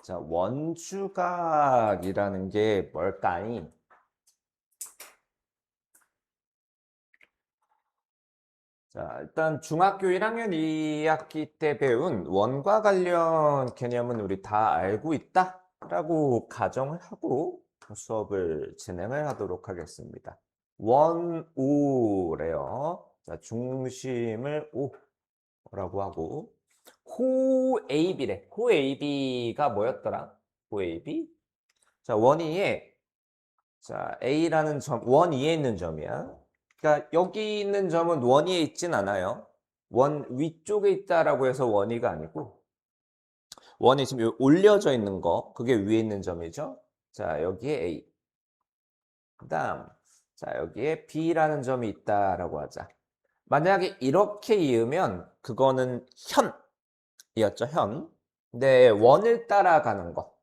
자, 원주각이라는 게 뭘까니? 자, 일단 중학교 1학년 2학기 때 배운 원과 관련 개념은 우리 다 알고 있다라고 가정을 하고 수업을 진행을 하도록 하겠습니다. 원오래요. 자, 중심을 오라고 하고 호AB래. 호AB가 뭐였더라? 호AB? 자, 원위에 자, A라는 점, 원 위에 있는 점이야. 그러니까 여기 있는 점은 원 위에 있진 않아요. 원 위쪽에 있다라고 해서 원위가 아니고 원이 지금 올려져 있는 거, 그게 위에 있는 점이죠. 자, 여기에 A. 그다음 자, 여기에 B라는 점이 있다라고 하자. 만약에 이렇게 이으면 그거는 현이었죠, 현. 근데 원을 따라가는 거.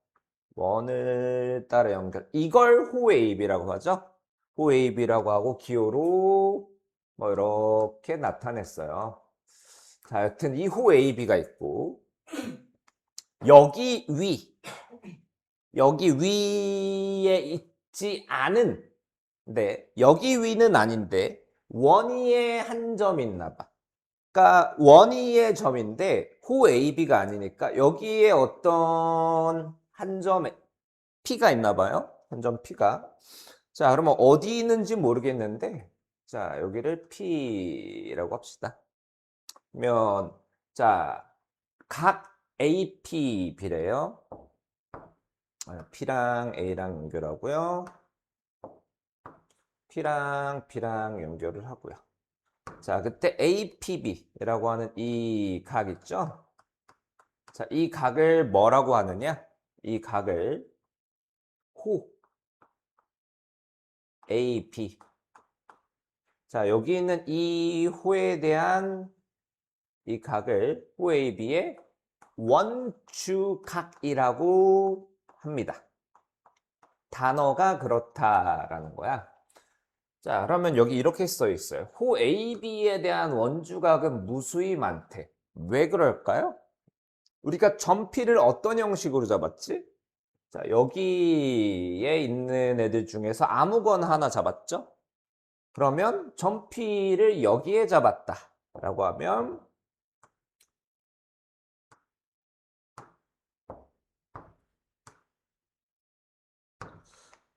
원을 따라 연결. 이걸 호웨이비라고 하죠. 호웨이비라고 하고 기호로 뭐 이렇게 나타냈어요. 자, 여튼 이 호웨이비가 있고 여기 여기 위에 있지 않은 여기 위는 아닌데 원위에 한 점이 있나 봐. 그러니까 원위의 점인데 호AB가 아니니까 여기에 어떤 한 점에 P가 있나 봐요. 한 점 P가. 자, 그러면 어디 있는지 모르겠는데 자, 여기를 P라고 합시다. 그러면 자, 각 APB래요. P랑 A랑 연결하고요. P랑 B랑 연결을 하고요. 자, 그때 APB라고 하는 이 각 있죠? 자, 이 각을 뭐라고 하느냐? 이 각을 호 AP. 자, 여기 있는 이 호에 대한 이 각을 호 AB의 원주각이라고 합니다. 단어가 그렇다라는 거야. 자, 그러면 여기 이렇게 써 있어요. 호 AB에 대한 원주각은 무수히 많대. 왜 그럴까요? 우리가 점피를 어떤 형식으로 잡았지? 자, 여기에 있는 애들 중에서 아무거나 하나 잡았죠? 그러면 점피를 여기에 잡았다 라고 하면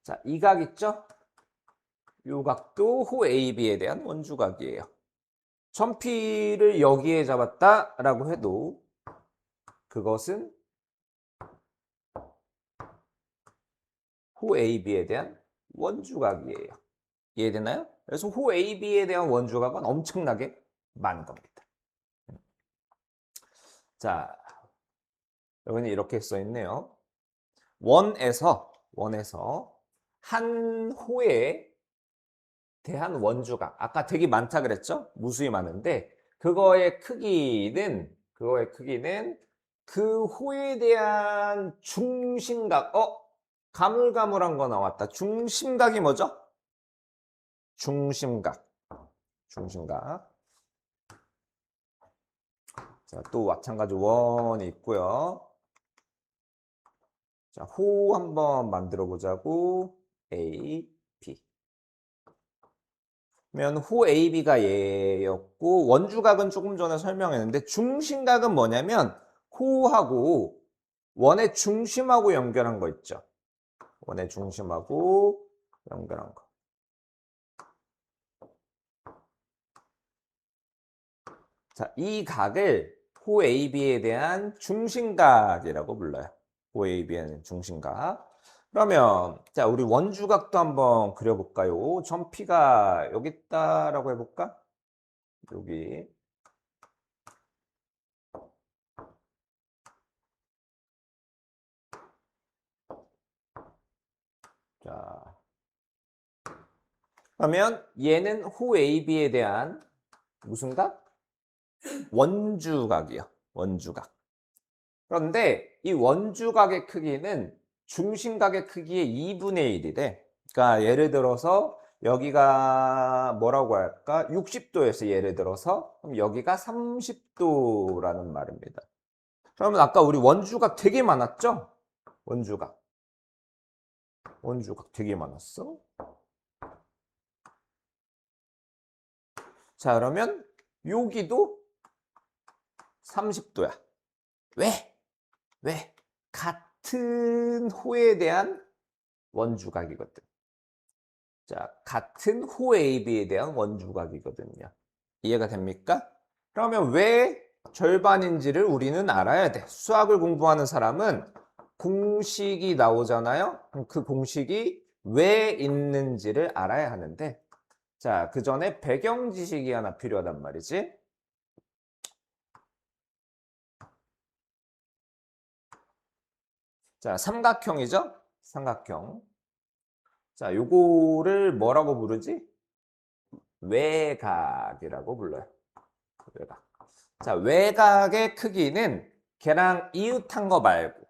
자, 이 각 있죠? 이 각도 호 AB에 대한 원주각이에요. 점피를 여기에 잡았다 라고 해도 그것은 호 AB에 대한 원주각이에요. 이해되나요? 그래서 호 AB에 대한 원주각은 엄청나게 많은 겁니다. 자, 여기는 이렇게 써 있네요. 원에서 한 호에 대한 원주각. 아까 되게 많다 그랬죠? 무수히 많은데 그거의 크기는 그 호에 대한 중심각. 가물가물한 거 나왔다. 중심각이 뭐죠? 중심각. 자, 또 마찬가지 원이 있고요. 자, 호 한번 만들어 보자고. A, B. 그러면 호 AB가 얘였고 원주각은 조금 전에 설명했는데 중심각은 뭐냐면 호하고 원의 중심하고 연결한 거 있죠. 원의 중심하고 연결한 거. 자, 이 각을 호 AB에 대한 중심각이라고 불러요. 호 AB에 대한 중심각. 그러면 자, 우리 원주각도 한번 그려볼까요? 점 P가 여기 있다라고 해볼까? 여기. 자, 그러면 얘는 호 AB에 대한 무슨 각? 원주각이요. 원주각. 그런데 이 원주각의 크기는 중심각의 크기의 2분의 1이래. 그러니까 예를 들어서 여기가 뭐라고 할까? 60도에서 예를 들어서 그럼 여기가 30도라는 말입니다. 그러면 아까 우리 원주각 되게 많았죠? 원주각 되게 많았어. 자, 그러면 여기도 30도야. 왜? 같은 호에 대한 원주각이거든. 자, 같은 호 AB에 대한 원주각이거든요. 이해가 됩니까? 그러면 왜 절반인지를 우리는 알아야 돼. 수학을 공부하는 사람은 공식이 나오잖아요. 그럼 그 공식이 왜 있는지를 알아야 하는데, 자, 그 전에 배경 지식이 하나 필요하단 말이지. 자, 삼각형이죠? 삼각형. 자, 요거를 뭐라고 부르지? 외곽이라고 불러요. 외곽. 자, 외곽의 크기는 걔랑 이웃한 거 말고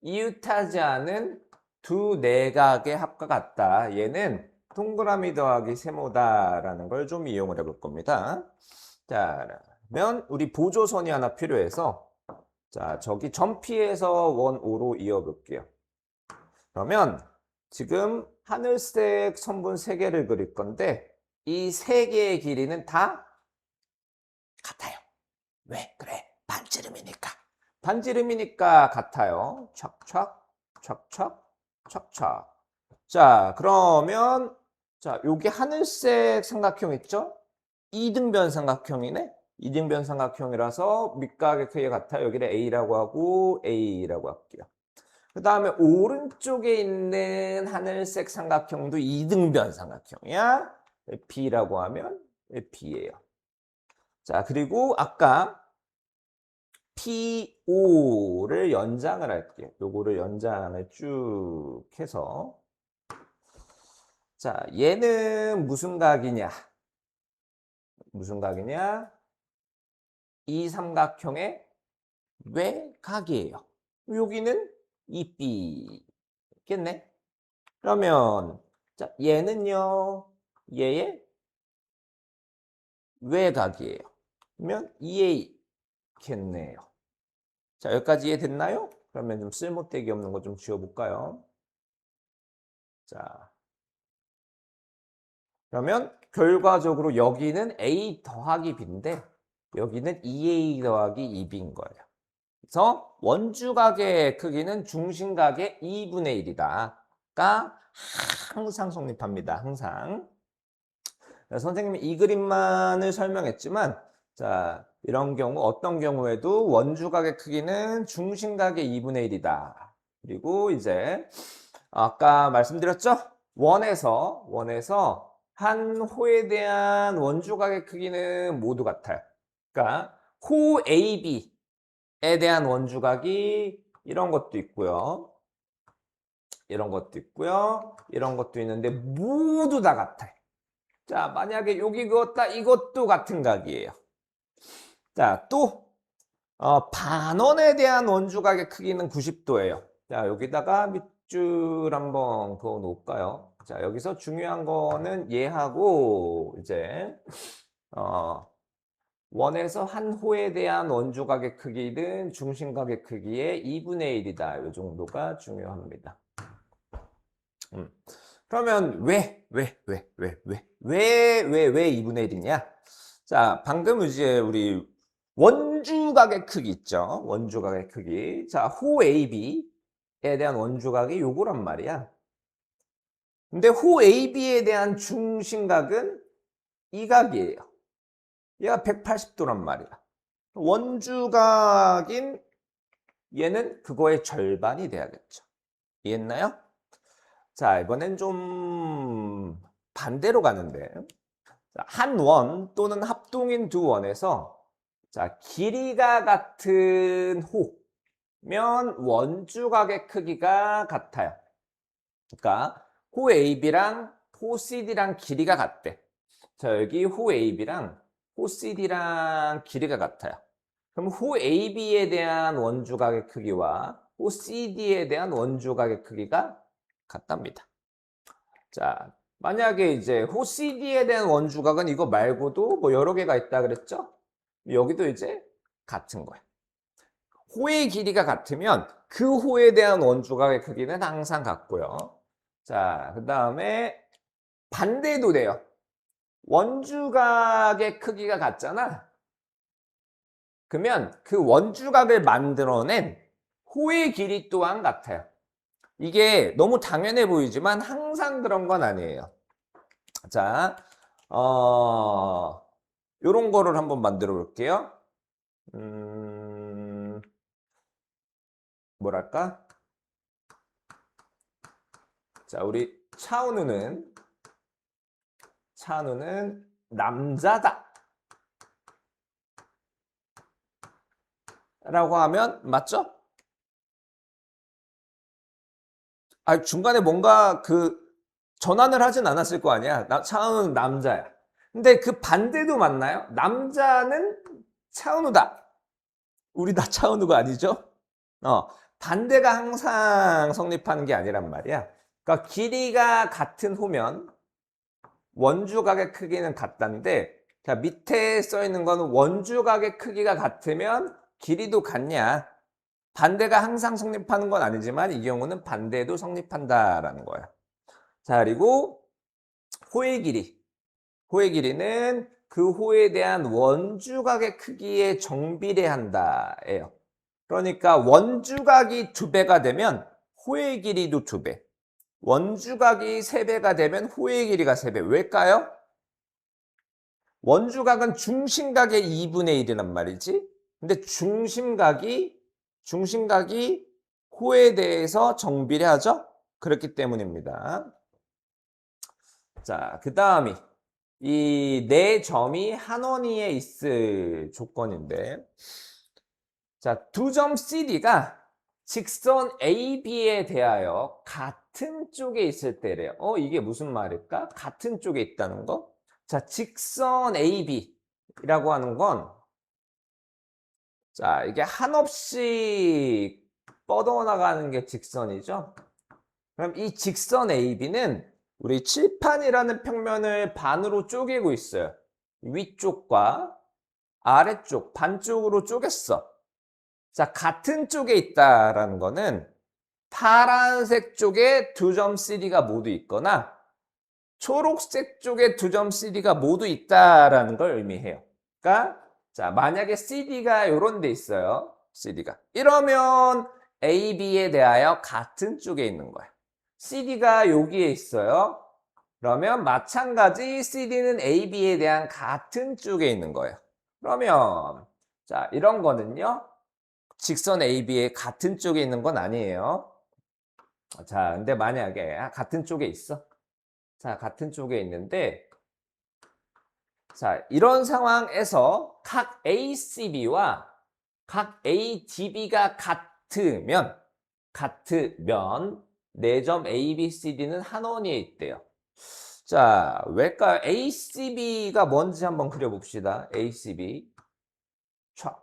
이웃하지 않은 두 내각의 합과 같다. 얘는 동그라미 더하기 세모다라는 걸 좀 이용을 해볼 겁니다. 자, 그러면 우리 보조선이 하나 필요해서 자, 저기 점피해서 원 5로 이어볼게요. 그러면 지금 하늘색 선분 3개를 그릴 건데 이 3개의 길이는 다 같아요. 왜? 그래. 반지름이니까 같아요. 촥촥, 촥촥, 촥촥. 자, 그러면 자, 요게 하늘색 삼각형 있죠? 이등변 삼각형이네. 이등변 삼각형이라서 밑각의 크기가 같아요. 여기를 A라고 하고 A라고 할게요. 그 다음에 오른쪽에 있는 하늘색 삼각형도 이등변 삼각형이야. B라고 하면 B예요. 자, 그리고 아까 PO를 연장을 할게요. 요거를 연장을 쭉 해서 자, 얘는 무슨 각이냐? 이 삼각형의 외각이에요. 여기는 이 B겠네. 그러면 자, 얘는요. 얘의 외각이에요. 그러면 2A겠네요. 자, 여기까지 이해됐나요? 그러면 좀 쓸모되기 없는 거 좀 지워볼까요? 자, 그러면 결과적으로 여기는 A 더하기 B인데 여기는 2A 더하기 2B인 거예요. 그래서 원주각의 크기는 중심각의 2분의 1이다가 항상 성립합니다. 항상. 선생님이 이 그림만을 설명했지만 자, 이런 경우 어떤 경우에도 원주각의 크기는 중심각의 2분의 1이다. 그리고 이제 아까 말씀드렸죠? 원에서 한 호에 대한 원주각의 크기는 모두 같아요. 그러니까 호 AB에 대한 원주각이 이런 것도 있고요. 이런 것도 있는데 모두 다 같아요. 자, 만약에 여기 그었다 이것도 같은 각이에요. 자, 또 반원에 대한 원주각의 크기는 90도예요. 자, 여기다가 밑줄 한번 그어 놓을까요? 자, 여기서 중요한 거는 얘하고 이제 원에서 한 호에 대한 원주각의 크기는 중심각의 크기의 2분의 1이다. 이 정도가 중요합니다. 그러면 왜 2분의 1이냐? 자, 방금 이제 우리 원주각의 크기 있죠? 원주각의 크기. 자, 호 AB에 대한 원주각이 요거란 말이야. 근데 호 AB에 대한 중심각은 이 각이에요. 얘가 180도란 말이야. 원주각인 얘는 그거의 절반이 돼야겠죠. 이해했나요? 자, 이번엔 좀 반대로 가는데 한 원 또는 합동인 두 원에서 자, 길이가 같은 호면 원주각의 크기가 같아요. 그러니까 호 AB랑 호 CD랑 길이가 같대. 자, 여기 호 AB랑 호 CD랑 길이가 같아요. 그럼 호 AB에 대한 원주각의 크기와 호 CD에 대한 원주각의 크기가 같답니다. 자, 만약에 이제 호 CD에 대한 원주각은 이거 말고도 뭐 여러 개가 있다 그랬죠? 여기도 이제 같은 거야. 호의 길이가 같으면 그 호에 대한 원주각의 크기는 항상 같고요. 자, 그 다음에 반대도 돼요. 원주각의 크기가 같잖아. 그러면 그 원주각을 만들어낸 호의 길이 또한 같아요. 이게 너무 당연해 보이지만 항상 그런 건 아니에요. 자, 요런 거를 한번 만들어 볼게요. 뭐랄까? 자, 우리 차은우는 남자다 라고 하면 맞죠? 아, 중간에 뭔가 그 전환을 하진 않았을 거 아니야. 차은우는 남자야. 근데 그 반대도 맞나요? 남자는 차은우다. 우리 다 차은우가 아니죠? 반대가 항상 성립하는 게 아니란 말이야. 그러니까 길이가 같은 호면 원주각의 크기는 같다는데, 자, 밑에 써 있는 거는 원주각의 크기가 같으면 길이도 같냐? 반대가 항상 성립하는 건 아니지만 이 경우는 반대도 성립한다라는 거야. 자, 그리고 호의 길이. 호의 길이는 그 호에 대한 원주각의 크기에 정비례한다예요. 그러니까 원주각이 2배가 되면 호의 길이도 2배. 원주각이 3배가 되면 호의 길이가 3배. 왜일까요? 원주각은 중심각의 2분의 1이란 말이지. 근데 중심각이 호에 대해서 정비례하죠? 그렇기 때문입니다. 자, 그 다음이 이 네 점이 한 원위에 있을 조건인데, 자, 두 점 CD가 직선 AB에 대하여 같은 쪽에 있을 때래요. 이게 무슨 말일까? 같은 쪽에 있다는 거? 자, 직선 AB라고 하는 건, 자, 이게 한없이 뻗어나가는 게 직선이죠. 그럼 이 직선 AB는 우리 칠판이라는 평면을 반으로 쪼개고 있어요. 위쪽과 아래쪽, 반쪽으로 쪼갰어. 자, 같은 쪽에 있다라는 거는 파란색 쪽에 두 점 CD가 모두 있거나 초록색 쪽에 두 점 CD가 모두 있다라는 걸 의미해요. 그러니까 자, 만약에 CD가 이런 데 있어요. CD가. 이러면 AB에 대하여 같은 쪽에 있는 거야. CD가 여기에 있어요. 그러면 마찬가지 CD는 AB에 대한 같은 쪽에 있는 거예요. 그러면 자, 이런 거는요. 직선 AB의 같은 쪽에 있는 건 아니에요. 자, 근데 만약에 같은 쪽에 있어. 자, 같은 쪽에 있는데, 자, 이런 상황에서 각 ACB와 각 ADB가 같으면 4점 ABCD는 한 원위에 있대요. 자, 왜일까요? ACB가 뭔지 한번 그려봅시다. ACB. 촥.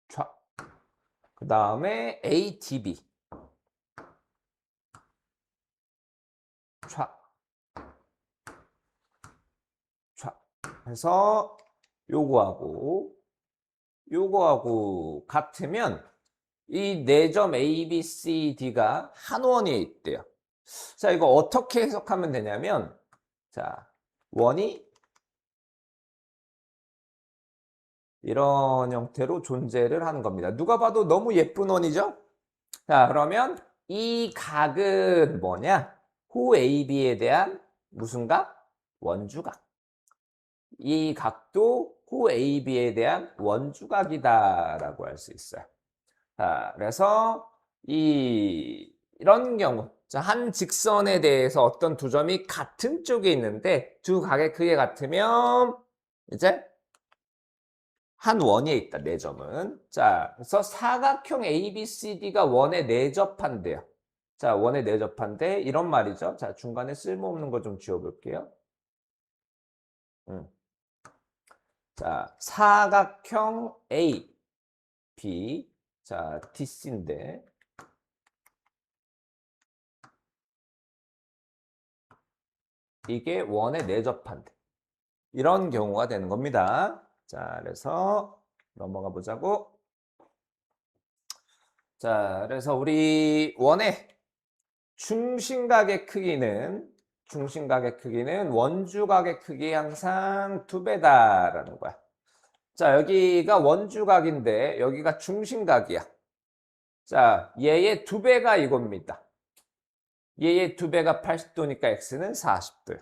촥. 그 다음에 ADB. 촥. 촥. 해서 요거하고 같으면 이 4점 A, B, C, D가 한 원위에 있대요. 자, 이거 어떻게 해석하면 되냐면, 자, 원이 이런 형태로 존재를 하는 겁니다. 누가 봐도 너무 예쁜 원이죠? 자, 그러면 이 각은 뭐냐? 호 AB에 대한 무슨 각? 원주각. 이 각도 호 AB에 대한 원주각이다라고 할 수 있어요. 자, 그래서 이런 경우, 자, 한 직선에 대해서 어떤 두 점이 같은 쪽에 있는데 두 각의 크기가 같으면 이제 한 원위에 있다, 네 점은. 자, 그래서 사각형 ABCD가 원에 내접한대요. 자, 원에 내접한데 이런 말이죠. 자, 중간에 쓸모없는 거 좀 지워볼게요. 자, 사각형 A, B, 자, DC인데 이게 원에 내접한대. 이런 경우가 되는 겁니다. 자, 그래서 넘어가 보자고. 자, 그래서 우리 원의 중심각의 크기는 원주각의 크기 항상 2배다라는 거야. 자, 여기가 원주각인데 여기가 중심각이야. 자, 얘의 2배가 이겁니다. 얘의 2배가 80도니까 x는 40도야.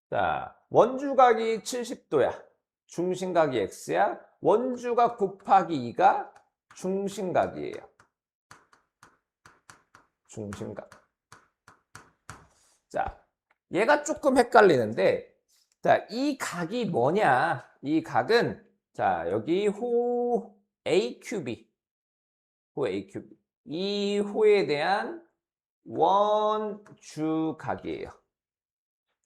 자, 원주각이 70도야. 중심각이 x야. 원주각 곱하기 2가 중심각이에요. 중심각. 자, 얘가 조금 헷갈리는데, 자, 이 각이 뭐냐? 이 각은, 자, 여기 호 AQB. 호 AQB. 이 호에 대한 원주각이에요.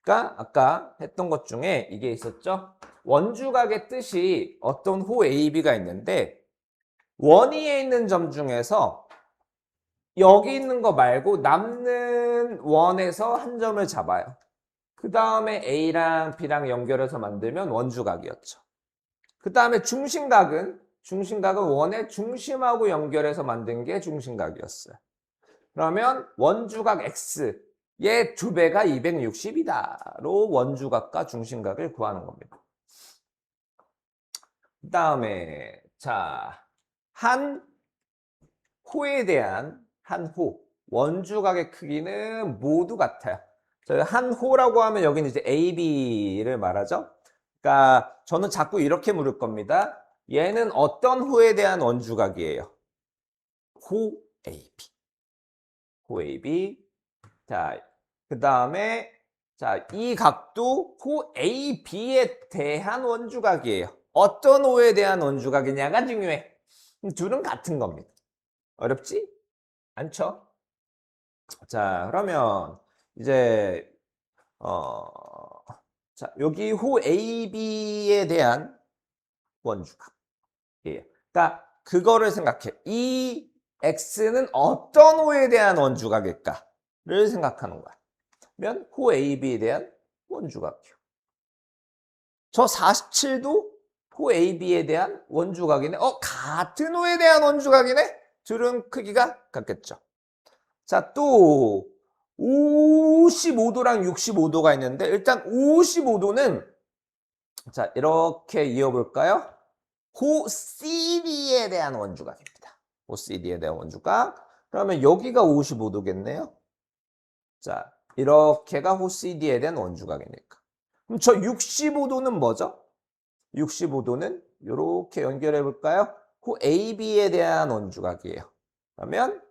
그러니까 아까 했던 것 중에 이게 있었죠? 원주각의 뜻이 어떤 호 AB가 있는데, 원위에 있는 점 중에서 여기 있는 거 말고 남는 원에서 한 점을 잡아요. 그 다음에 A랑 B랑 연결해서 만들면 원주각이었죠. 그 다음에 중심각은 원의 중심하고 연결해서 만든 게 중심각이었어요. 그러면 원주각 X의 2배가 260이다로 원주각과 중심각을 구하는 겁니다. 그 다음에 자, 한 호에 대한 원주각의 크기는 모두 같아요. 한 호라고 하면 여기는 이제 AB를 말하죠. 그러니까 저는 자꾸 이렇게 물을 겁니다. 얘는 어떤 호에 대한 원주각이에요? 호 AB. 호 AB. 자, 그 다음에 자, 이 각도 호 AB에 대한 원주각이에요. 어떤 호에 대한 원주각이냐가 중요해. 둘은 같은 겁니다. 어렵지? 않죠? 자, 그러면 이제 자, 여기 호 AB에 대한 원주각이에요. 그러니까 그거를 생각해. 이 X는 어떤 호에 대한 원주각일까를 생각하는 거야. 그러면 호 AB에 대한 원주각이요. 저 47도 호 AB에 대한 원주각이네. 같은 호에 대한 원주각이네. 둘은 크기가 같겠죠. 자, 또 55도랑 65도가 있는데 일단 55도는 자, 이렇게 이어볼까요? 호 CD에 대한 원주각입니다. 호 CD에 대한 원주각. 그러면 여기가 55도겠네요. 자, 이렇게가 호 CD에 대한 원주각이니까. 그럼 저 65도는 뭐죠? 65도는 이렇게 연결해 볼까요? 호 AB에 대한 원주각이에요. 그러면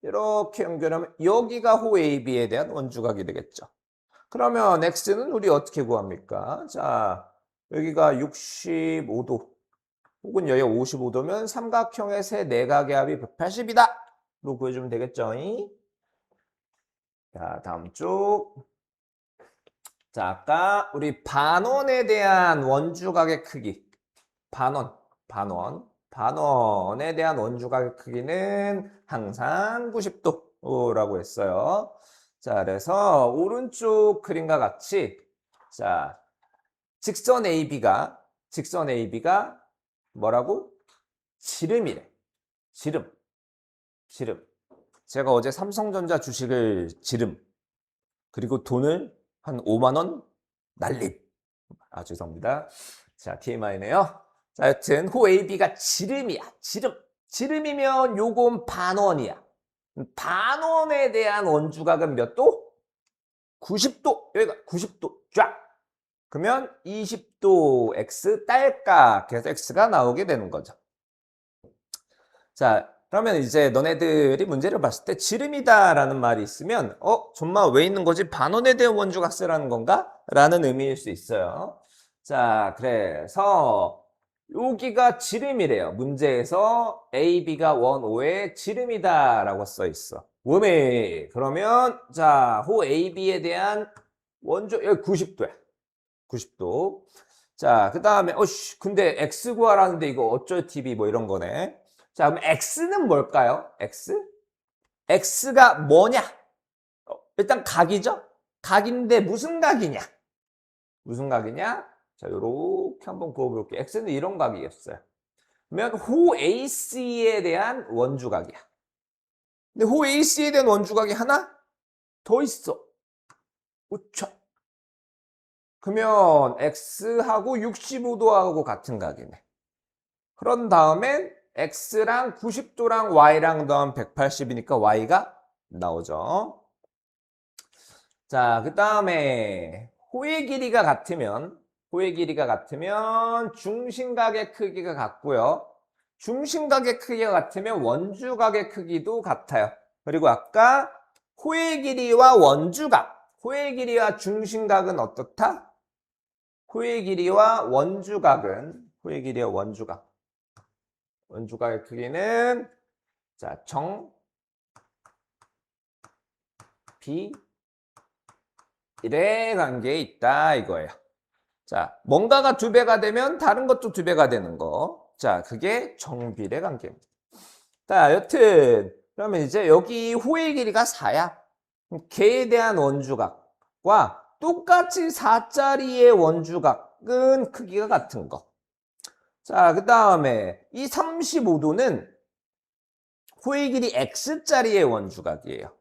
이렇게 연결하면 여기가 호 AB에 대한 원주각이 되겠죠. 그러면 X는 우리 어떻게 구합니까? 자, 여기가 65도 혹은 여기가 55도면 삼각형의 세 내각의 합이 180이다. 로 구해주면 되겠죠. 자, 다음 쪽. 자, 아까 우리 반원에 대한 원주각의 크기. 반원에 대한 원주각의 크기는 항상 90도라고 했어요. 자, 그래서 오른쪽 그림과 같이 자, 직선 AB가 뭐라고? 지름이래. 지름. 제가 어제 삼성전자 주식을 그리고 돈을 한 5만 원 날림. 죄송합니다. 자, TMI네요. 자, 여튼 호 AB가 지름이야. 지름이면 요건 반원이야. 반원에 대한 원주각은 몇 도? 90도. 여기가 90도 쫙. 그러면 20도 X 딸깍 해서 X가 나오게 되는 거죠. 자, 그러면 이제 너네들이 문제를 봤을 때 지름이다라는 말이 있으면 정말 왜 있는 거지? 반원에 대한 원주각 쓰라는 건가? 라는 의미일 수 있어요. 자, 그래서 여기가 지름이래요. 문제에서 AB가 원O의 지름이다라고 써 있어. 왜? 그러면 자, 호 AB에 대한 원주 여기 90도야. 90도. 자, 그 다음에 근데 X 구하라는데 이거 어쩔 TV 뭐 이런 거네. 자, 그럼 X는 뭘까요? X가 뭐냐? 일단 각이죠? 각인데 무슨 각이냐? 자, 요렇게 한번 그어볼게요. x는 이런 각이었어요. 그러면 호 AC에 대한 원주각이야. 근데 호 AC에 대한 원주각이 하나 더 있어. 우차. 그러면 x하고 65도하고 같은 각이네. 그런 다음엔 x랑 90도랑 y랑 더하면 180이니까 y가 나오죠. 자, 그 다음에 호의 길이가 같으면 중심각의 크기가 같고요. 중심각의 크기가 같으면 원주각의 크기도 같아요. 그리고 아까 호의 길이와 원주각, 호의 길이와 중심각은 어떻다? 호의 길이와 원주각은, 원주각의 크기는 자, 비, 일의 관계에 있다 이거예요. 자, 뭔가가 2배가 되면 다른 것도 2배가 되는 거. 자, 그게 정비례 관계입니다. 자, 여튼 그러면 이제 여기 호의 길이가 4야. 걔에 대한 원주각과 똑같이 4짜리의 원주각은 크기가 같은 거. 자, 그 다음에 이 35도는 호의 길이 x짜리의 원주각이에요.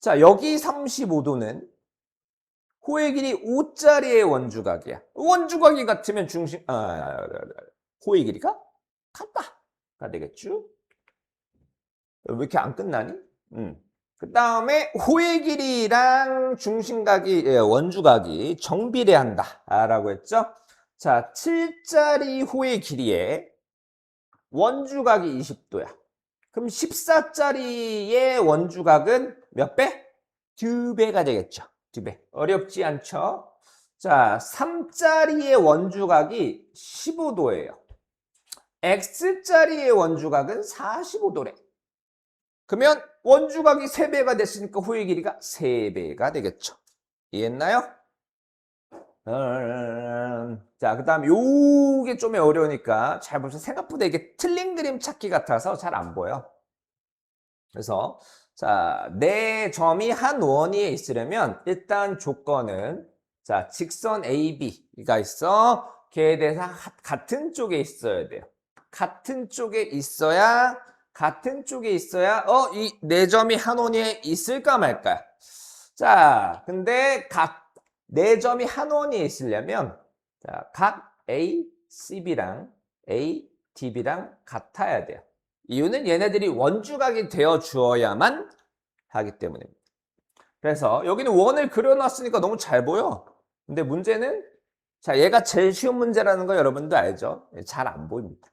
자, 여기 35도는 호의 길이 5짜리의 원주각이야. 원주각이 같으면 호의 길이가 같다가 되겠죠? 왜 이렇게 안 끝나니? 그 다음에 호의 길이랑 원주각이 정비례한다라고 했죠? 자, 7짜리 호의 길이에 원주각이 20도야. 그럼 14짜리의 원주각은 몇 배? 2배가 되겠죠. 2배. 어렵지 않죠? 자, 3짜리의 원주각이 15도예요. X짜리의 원주각은 45도래. 그러면 원주각이 3배가 됐으니까 호의 길이가 3배가 되겠죠. 이해했나요? 자, 그 다음 요게 좀 어려우니까 잘 보세요. 생각보다 이게 틀린 그림 찾기 같아서 잘 안 보여. 그래서 자, 내 점이 한 원위에 있으려면 일단 조건은 자, 직선 AB가 있어. 걔에 대해서 같은 쪽에 있어야 돼요. 같은 쪽에 있어야 이 네 점이 한 원위에 있을까 말까. 자, 근데 네 점이 한 원위에 있으려면 자, 각 A, CB랑 A, DB랑 같아야 돼요. 이유는 얘네들이 원주각이 되어 주어야만 하기 때문입니다. 그래서 여기는 원을 그려놨으니까 너무 잘 보여. 근데 문제는 자, 얘가 제일 쉬운 문제라는 거 여러분도 알죠? 잘 안 보입니다.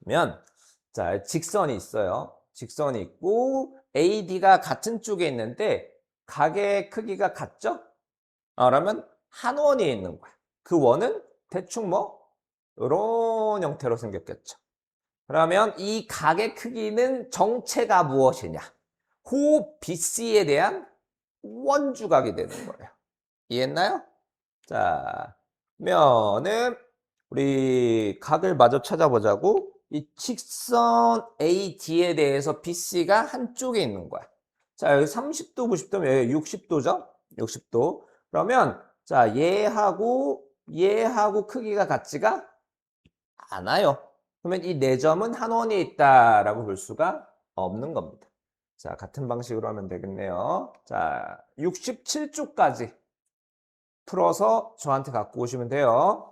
그러면 자, 직선이 있어요. 직선이 있고 AD가 같은 쪽에 있는데 각의 크기가 같죠? 그러면 한 원이 있는 거야. 그 원은 대충 뭐 이런 형태로 생겼겠죠. 그러면 이 각의 크기는 정체가 무엇이냐? 호 BC에 대한 원주각이 되는 거예요. 이해했나요? 자, 그러면은 우리 각을 마저 찾아보자고. 이 직선 AD에 대해서 BC가 한쪽에 있는 거야. 자, 여기 30도, 90도면 여기 60도죠? 60도. 그러면 자, 얘하고 크기가 같지가 않아요. 그러면 이 네 점은 한 원에 있다라고 볼 수가 없는 겁니다. 자, 같은 방식으로 하면 되겠네요. 자, 67쪽까지 풀어서 저한테 갖고 오시면 돼요.